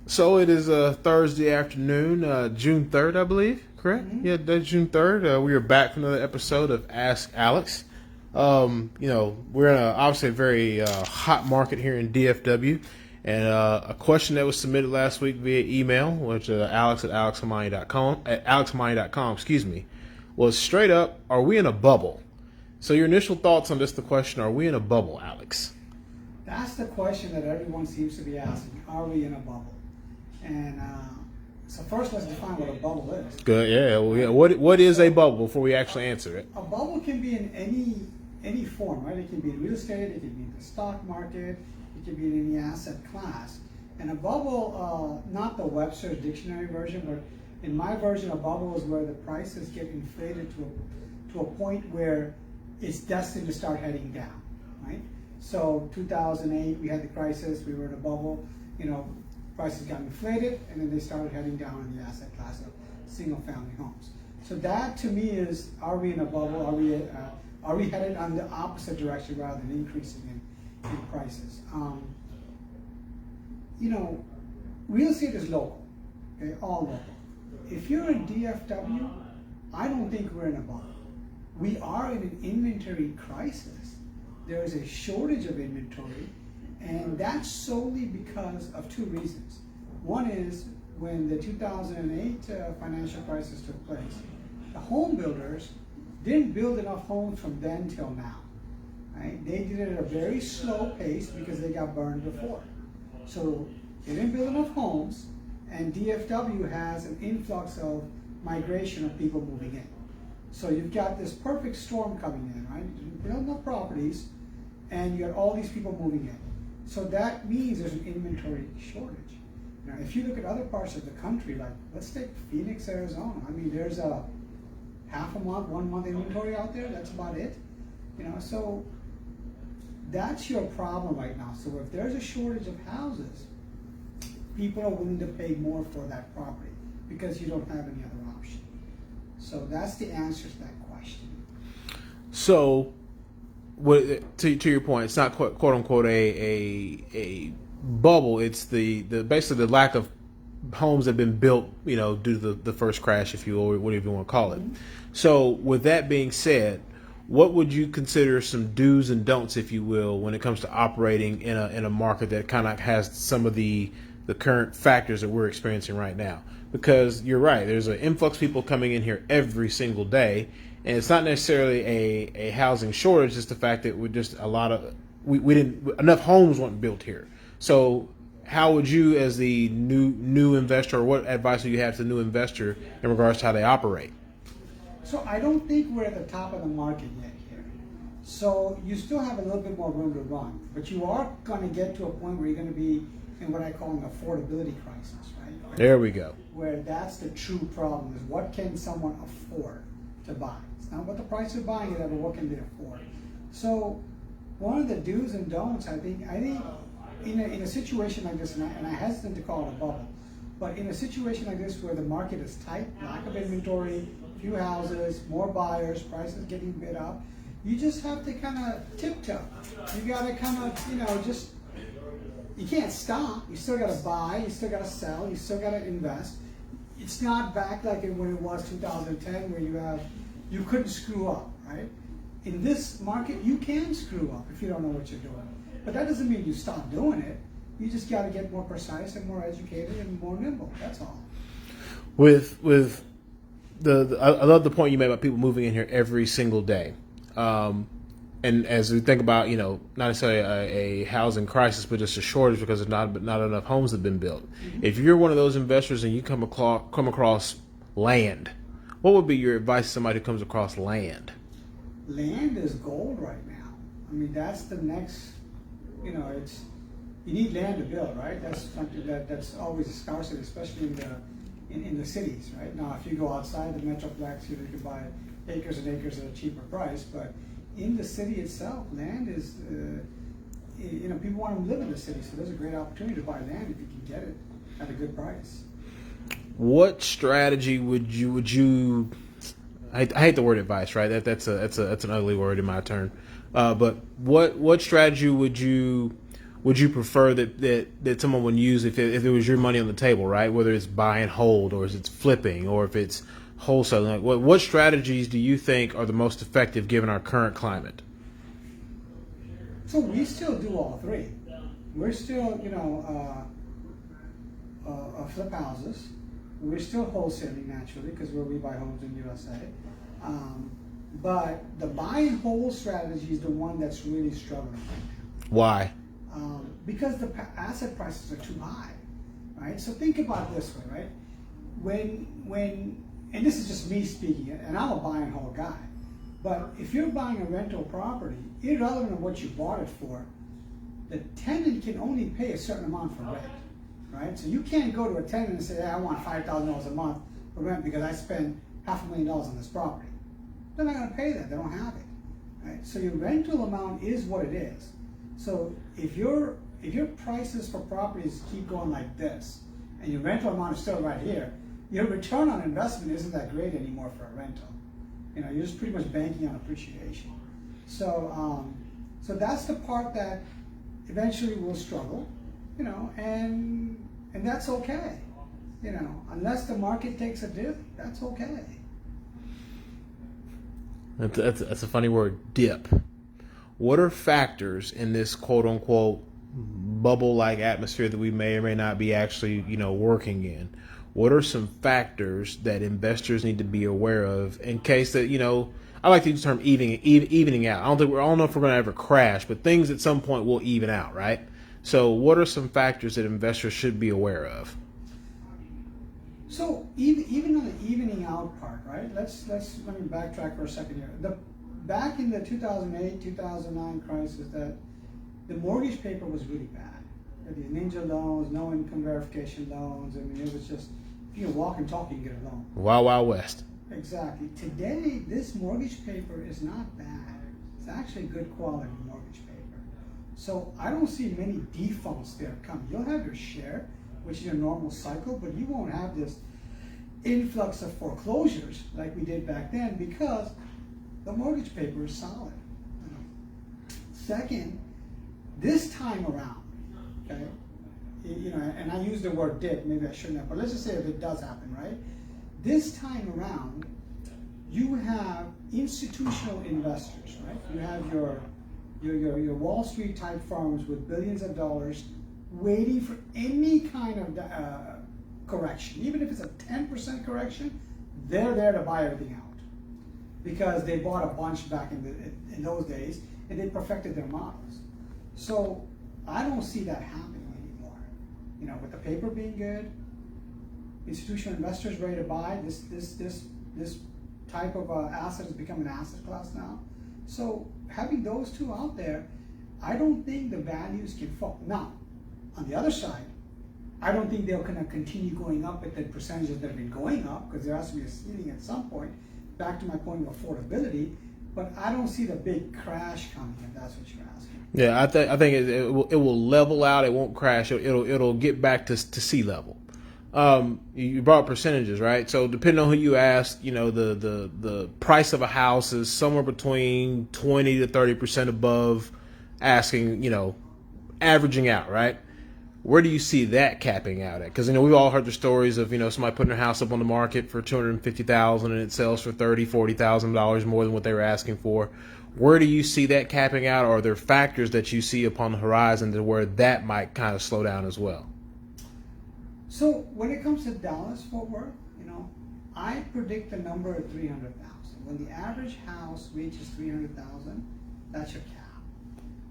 So it is a Thursday afternoon, June 3rd, I believe, correct? Mm-hmm. Yeah, that's June 3rd. We are back for another episode of Ask Alex. We're in obviously a very hot market here in DFW. And a question that was submitted last week via email, which alex at alexhamani.com, excuse me, was straight up, are we in a bubble? So your initial thoughts on the question, are we in a bubble, Alex? That's the question that everyone seems to be asking. Are we in a bubble? And so first, let's define what a bubble is. Good, yeah. Well, yeah. What is a bubble before we actually answer it? A bubble can be in any form, right? It can be in real estate, it can be in the stock market, it can be in any asset class. And a bubble, not the Webster's dictionary version, but in my version, a bubble is where the prices get inflated to a point where it's destined to start heading down, right? So 2008, we had the crisis, we were in a bubble, prices got inflated, and then they started heading down in the asset class of single family homes. So that to me is, are we in a bubble? Are we headed on the opposite direction rather than increasing in prices? Real estate is local, okay, all local. If you're in DFW, I don't think we're in a bubble. We are in an inventory crisis. There is a shortage of inventory, and that's solely because of two reasons. One is when the 2008 financial crisis took place, the home builders didn't build enough homes from then till now. Right? They did it at a very slow pace because they got burned before. So they didn't build enough homes, and DFW has an influx of migration of people moving in. So you've got this perfect storm coming in, right? You build enough properties, and you got all these people moving in. So that means there's an inventory shortage. Now, if you look at other parts of the country, like let's take Phoenix, Arizona. I mean, there's a half a month, 1 month inventory out there. That's about it. So that's your problem right now. So if there's a shortage of houses, people are willing to pay more for that property because you don't have any other option. So that's the answer to that question. So, to your point, it's not quote unquote a bubble. It's the basically the lack of homes that have been built, due to the first crash, if you will, or whatever you want to call it. Mm-hmm. So, with that being said, what would you consider some do's and don'ts, if you will, when it comes to operating in a market that kind of has some of the current factors that we're experiencing right now? Because you're right, there's an influx of people coming in here every single day, and it's not necessarily a housing shortage. It's the fact that we didn't enough homes weren't built here. So how would you, as the new investor, or what advice do you have to the new investor in regards to how they operate? So I don't think we're at the top of the market yet here. So you still have a little bit more room to run, but you are going to get to a point where you're going to be in what I call an affordability crisis, right? There we go. Where that's the true problem, is what can someone afford to buy? It's not what the price of buying it at, but what can they afford? So one of the do's and don'ts, I think in a situation like this, and I hesitate to call it a bubble, but in a situation like this where the market is tight, lack of inventory, few houses, more buyers, prices getting bid up, you just have to kind of tiptoe. You got to kind of, you can't stop. You still got to buy, you still got to sell, you still got to invest. It's not back like when it was 2010 where you couldn't screw up, right? In this market, you can screw up if you don't know what you're doing. But that doesn't mean you stop doing it. You just got to get more precise and more educated and more nimble. That's all. With I love the point you made about people moving in here every single day. And as we think about, not necessarily a housing crisis, but just a shortage because there's not enough homes have been built. Mm-hmm. If you're one of those investors and you come across land, what would be your advice to somebody who comes across land? Land is gold right now. I mean, that's the next, you need land to build, right? That's something that's always a scarcity, especially in the cities, right? Now, if you go outside the metroplex, you can buy acres and acres at a cheaper price, but in the city itself, land is, people want to live in the city, so there's a great opportunity to buy land if you can get it at a good price. What strategy would you? I hate the word advice, right? That's an ugly word in my turn. But what strategy would you would you prefer that someone would use if it was your money on the table, right? Whether it's buy and hold, or if it's flipping, or if it's wholesaling. Like, what strategies do you think are the most effective given our current climate? So we still do all three. We're still, flip houses. We're still wholesaling naturally because we buy homes in USA. But the buy and hold strategy is the one that's really struggling. Why? Because the asset prices are too high, right? So think about it this way, right? When and this is just me speaking, and I'm a buy and hold guy, but if you're buying a rental property, irrelevant of what you bought it for, the tenant can only pay a certain amount for rent, right? So you can't go to a tenant and say, hey, I want $5,000 a month for rent because I spent $500,000 on this property. They're not going to pay that. They don't have it, right? So your rental amount is what it is. So if your prices for properties keep going like this, and your rental amount is still right here, your return on investment isn't that great anymore for a rental. You're just pretty much banking on appreciation. So that's the part that eventually will struggle, and that's okay. Unless the market takes a dip, that's okay. That's a funny word, dip. What are factors in this quote unquote bubble-like atmosphere that we may or may not be actually, working in? What are some factors that investors need to be aware of in case that, I like to use the term evening out. I don't know if we're going to ever crash, but things at some point will even out, right? So what are some factors that investors should be aware of? So even on the evening out part, right? Let me backtrack for a second here. Back in the 2008, 2009 crisis, the mortgage paper was really bad. The ninja loans, no income verification loans. I mean, it was just, if you can walk and talk, you can get a loan. Wild, wild west. Exactly. Today, this mortgage paper is not bad. It's actually good quality mortgage paper. So I don't see many defaults there coming. You'll have your share, which is your normal cycle, but you won't have this influx of foreclosures like we did back then because the mortgage paper is solid. Second, this time around, okay, and I use the word dip, maybe I shouldn't have, but let's just say if it does happen, right? This time around, you have institutional investors, right? You have your Wall Street type firms with billions of dollars waiting for any kind of correction. Even if it's a 10% correction, they're there to buy everything out because they bought a bunch back in those days and they perfected their models. So I don't see that happening anymore. With the paper being good, institutional investors ready to buy, this type of asset has become an asset class now. So having those two out there, I don't think the values can fall. Now, on the other side, I don't think they're going to continue going up at the percentages that have been going up because there has to be a ceiling at some point. Back to my point of affordability, but I don't see the big crash coming if that's what you're asking. Yeah, I think it will level out. It won't crash. It'll get back to sea level. You brought up percentages, right? So depending on who you ask, the price of a house is somewhere between 20 to 30% above asking, averaging out, right? Where do you see that capping out at? Because we've all heard the stories of somebody putting their house up on the market for $250,000 and it sells for $40,000 more than what they were asking for. Where do you see that capping out? Or are there factors that you see upon the horizon to where that might kind of slow down as well? So when it comes to Dallas Fort Worth, I predict the number of 300,000. When the average house reaches 300,000, that's your cap.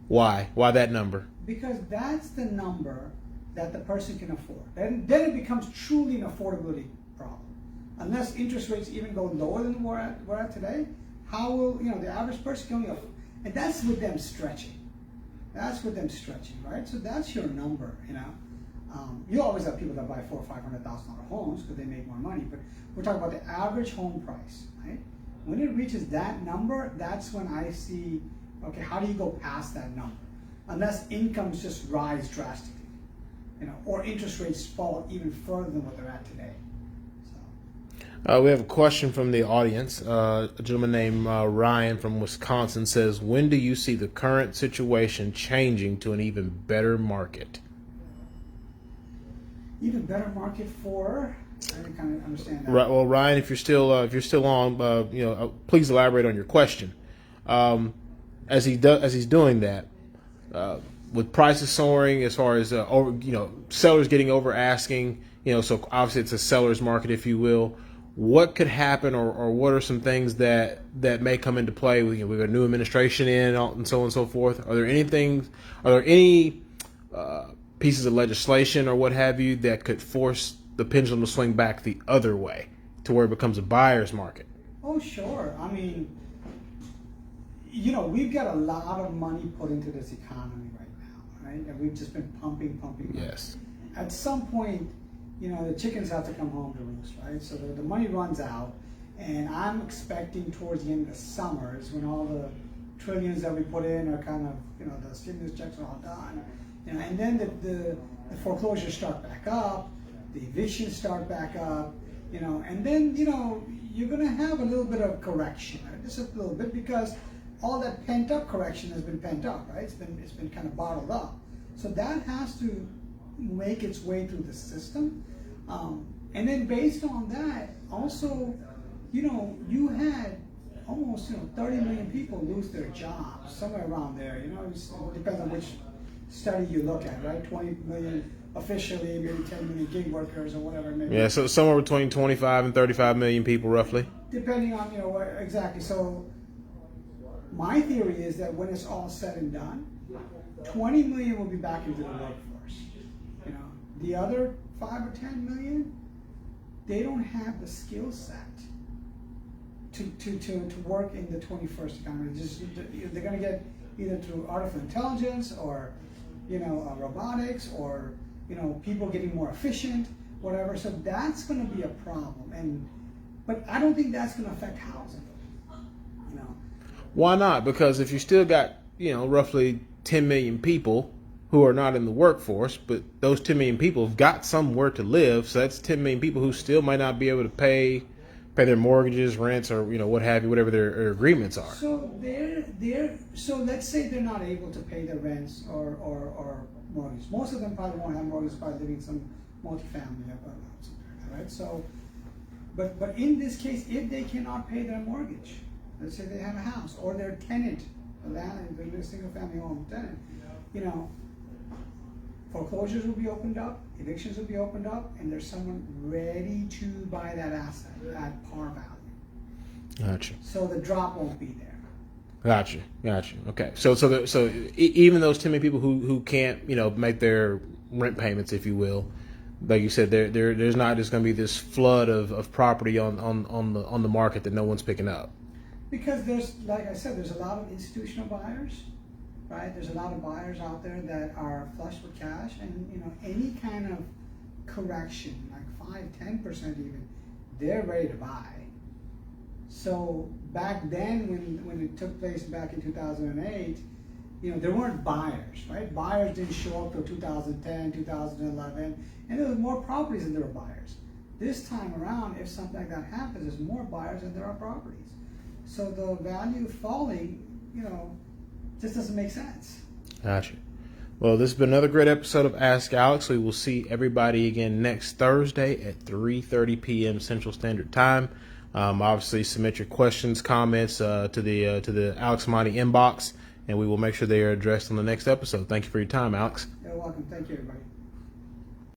Why? Why that number? Because that's the number that the person can afford. And then it becomes truly an affordability problem. Unless interest rates even go lower than we're at today, how will the average person can only afford? And that's with them stretching. Right? So that's your number. You always have people that buy $400,000 or $500,000 homes because they make more money. But we're talking about the average home price, right? When it reaches that number, that's when I see, okay, how do you go past that number? Unless incomes just rise drastically, or interest rates fall even further than what they're at today. So. We have a question from the audience. A gentleman named Ryan from Wisconsin says, when do you see the current situation changing to an even better market? Even better market for? I didn't kind of understand that. Right. Well, Ryan, if you're still on, please elaborate on your question. As he's doing that, with prices soaring, as far as sellers getting over asking, so obviously it's a seller's market, if you will. What could happen, or what are some things that may come into play? We've got a new administration in, and so on and so forth. Are there any pieces of legislation or what have you that could force the pendulum to swing back the other way to where it becomes a buyer's market? Oh, sure. I mean, we've got a lot of money put into this economy right now, right? And we've just been pumping. Yes. At some point, the chickens have to come home to roost, right? So the money runs out, and I'm expecting towards the end of the summer is when all the trillions that we put in are kind of, the stimulus checks are all done, and then the foreclosures start back up, the evictions start back up, and then, you're going to have a little bit of correction, right? Just a little bit, because all that pent-up correction has been pent up, right? It's been kind of bottled up. So that has to make its way through the system. And then based on that, also, you had almost 30 million people lose their jobs, somewhere around there. It depends on which study you look at, right? 20 million officially, maybe 10 million gig workers or whatever it may be. Yeah, so somewhere between 25 and 35 million people, roughly. Depending on, exactly. So my theory is that when it's all said and done, 20 million will be back into the workforce. The other 5 or 10 million, they don't have the skill set to work in the 21st economy. They're going to get either through artificial intelligence or robotics or people getting more efficient, whatever. So that's going to be a problem. But I don't think that's going to affect housing. Why not? Because if you still got roughly 10 million people who are not in the workforce, but those 10 million people have got somewhere to live, so that's 10 million people who still might not be able to pay their mortgages, rents, or what have you, whatever their agreements are. So so let's say they're not able to pay their rents or mortgages. Most of them probably won't have mortgages, probably living in some multifamily or something like that, right? So, but in this case, if they cannot pay their mortgage, let's say they have a house or they're a tenant, they're a single family home tenant, foreclosures will be opened up, evictions will be opened up, and there's someone ready to buy that asset at par value. Gotcha. So the drop won't be there. Gotcha. Okay. So even those 10 million people who can't make their rent payments, if you will, like you said, there's not just going to be this flood of property on the market that no one's picking up. Because there's, like I said, there's a lot of institutional buyers, right? There's a lot of buyers out there that are flush with cash, and any kind of correction, like 5-10% even, they're ready to buy. So back then, when it took place back in 2008, there weren't buyers, right? Buyers didn't show up till 2010, 2011, and there was more properties than there were buyers. This time around, if something like that happens, there's more buyers than there are properties. So the value falling, just doesn't make sense. Gotcha. Well, this has been another great episode of Ask Alex. We will see everybody again next Thursday at 3:30 p.m. Central Standard Time. Obviously, submit your questions, comments to the Alex Monty inbox, and we will make sure they are addressed on the next episode. Thank you for your time, Alex. You're welcome. Thank you, everybody.